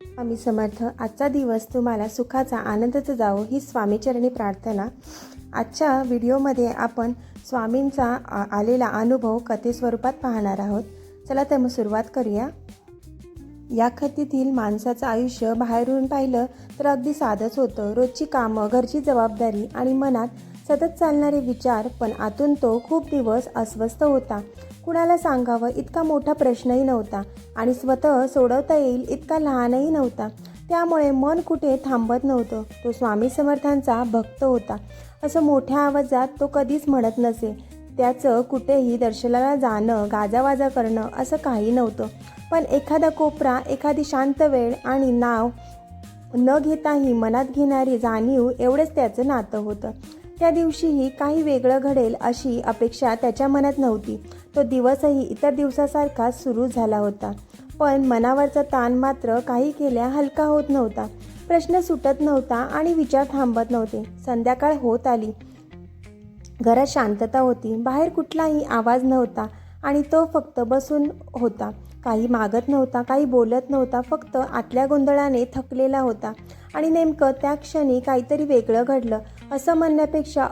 स्वामी समर्थ. आजचा दिवस तुम्हाला सुखाचा आनंदाचा जावो ही स्वामीचरणी प्रार्थना. आजच्या व्हिडिओमध्ये आपण स्वामींचा आलेला अनुभव कथेस्वरूपात पाहणार आहोत. चला तर मग सुरुवात करूया. या कथेतील माणसाचं आयुष्य बाहेरून पाहिलं तर अगदी साधंच होतं. रोजची कामं, घरची जबाबदारी आणि मनात सतत चालणारे विचार, पण आतून तो खूप दिवस अस्वस्थ होता. कुणाला सांगावं इतका मोठा प्रश्नही नव्हता आणि स्वतः सोडवता येईल इतका लहानही नव्हता. त्यामुळे मन कुठे थांबत नव्हतं. तो स्वामी समर्थांचा भक्त होता असं मोठ्या आवाजात तो कधीच म्हणत नसे. त्याचं कुठेही दर्शनाला जाणं, गाजावाजा करणं असं काही नव्हतं. पण एखादा कोपरा, एखादी शांत वेळ आणि नाव न घेताही मनात घेणारी जाणीव, एवढंच त्याचं नातं होतं. त्या दिवशीही काही वेगळं घडेल अशी अपेक्षा त्याच्या मनात नव्हती. तो दिवसही इतर दिवसासारखा सुरू झाला होता, पण मनावरचा ताण मात्र काही केल्या हलका होत नव्हता. प्रश्न सुटत नव्हता आणि विचार थांबत नव्हते. संध्याकाळ होत आली. घरात शांतता होती. बाहेर कुठलाही आवाज नव्हता आणि तो फक्त बसून होता. काही मागत नव्हता, काही बोलत नव्हता, फक्त आतल्या गोंधळाने थकलेला होता. आणि नेमकं त्या क्षणी काहीतरी वेगळं घडलं असं म्हणण्यापेक्षा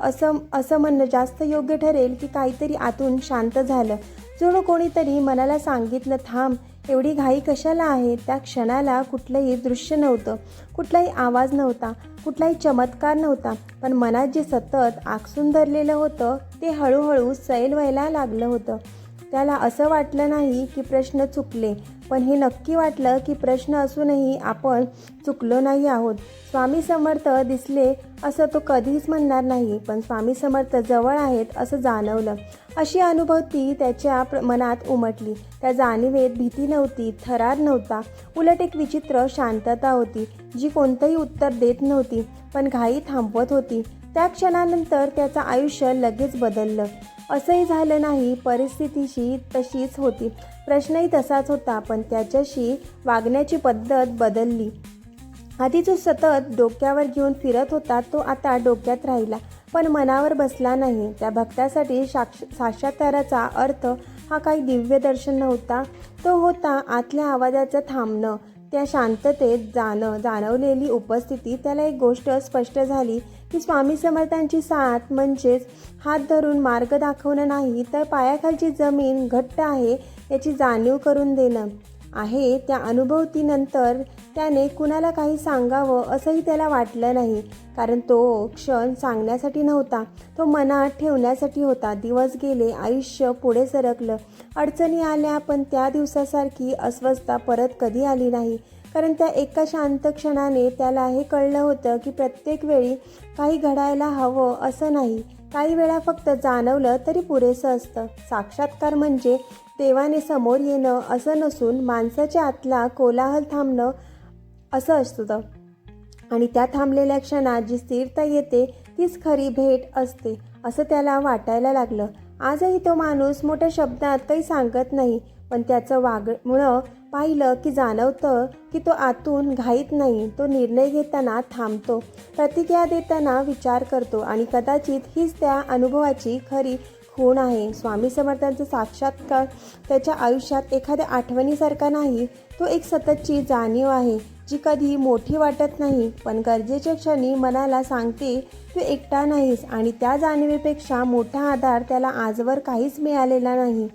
असं म्हणणं जास्त योग्य ठरेल की काहीतरी आतून शांत झालं. जणू कोणीतरी मनाला सांगितलं, थांब, एवढी घाई कशाला आहे. त्या क्षणाला कुठलंही दृश्य नव्हतं, कुठलाही आवाज नव्हता, कुठलाही चमत्कार नव्हता, पण मनात जे सतत आकसून धरलेलं होतं ते हळूहळू सैल व्हायला लागलं होतं. त्याला असं वाटलं नाही की प्रश्न चुकले, पण हे नक्की वाटलं की प्रश्न असूनही आपण चुकलो नाही आहोत. स्वामी समर्थ दिसले असं तो कधीच म्हणणार नाही, पण स्वामी समर्थ जवळ आहेत असं जाणवलं. अशी अनुभूती त्याच्या मनात उमटली. त्या जाणीवेत भीती नव्हती, थरार नव्हता, उलट एक विचित्र शांतता होती जी कोणतंही उत्तर देत नव्हती, पण घाई थांबवत होती. त्या क्षणानंतर त्याचं आयुष्य लगेच बदललं. असंही झालं नाही, परिस्थितीशी तशीच होती, प्रश्नही तसाच होता, पण त्याच्याशी वागण्याची पद्धत बदलली. आधी जो सतत डोक्यावर घेऊन फिरत होता तो आता डोक्यात राहिला, पण मनावर बसला नाही. त्या भक्तासाठी साक्षात्काराचा अर्थ हा काही दिव्य दर्शन नव्हता, तो होता आतल्या आवाजाचं थांबणं, त्या शांततेत जाणवलेली उपस्थिती. त्याला एक गोष्ट स्पष्ट झाली की स्वामी समर्थांची साथ म्हणजेच हात धरून मार्ग दाखवणं नाही, तर पायाखालची जमीन घट्ट आहे याची जाणीव करून देणं आहे. त्या अनुभूतीनंतर त्याने कुणाला काही सांगावं असंही त्याला वाटलं नाही, कारण तो क्षण सांगण्यासाठी नव्हता, तो मनात ठेवण्यासाठी होता. दिवस गेले, आयुष्य पुढे सरकलं, अडचणी आल्या, पण त्या दिवसासारखी अस्वस्थता परत कधी आली नाही. कारण त्या एका शांत क्षणाने त्याला हे कळलं होतं की प्रत्येक वेळी काही घडायला हवं असं नाही, काही वेळा फक्त जाणवलं तरी पुरेसं असतं. साक्षात्कार म्हणजे देवाने समोर येणं असं नसून माणसाच्या आतला कोलाहल थांबणं असं असतं. आणि त्या थांबलेल्या क्षणात जी स्थिरता येते तीच खरी भेट असते असं त्याला वाटायला लागलं. आजही तो माणूस मोठ्या शब्दात काही सांगत नाही, पण त्याचं वागणं पाहिलं की जाणवतं की तो आतून घाईत नाही. तो निर्णय घेताना थांबतो, प्रतिक्रिया देताना विचार करतो, आणि कदाचित हीच त्या अनुभवाची खरी खूण आहे. स्वामी समर्थांचा साक्षात्कार त्याच्या आयुष्यात एखाद्या आठवणीसारखा नाही, तो एक सततची जाणीव आहे जी कधी मोठी वाटत नाही, पण गरजेच्या क्षणी मनाला सांगते तू एकटा नाहीस. आणि त्या जाणीवेपेक्षा मोठा आधार त्याला आजवर काहीच मिळालेला नाही.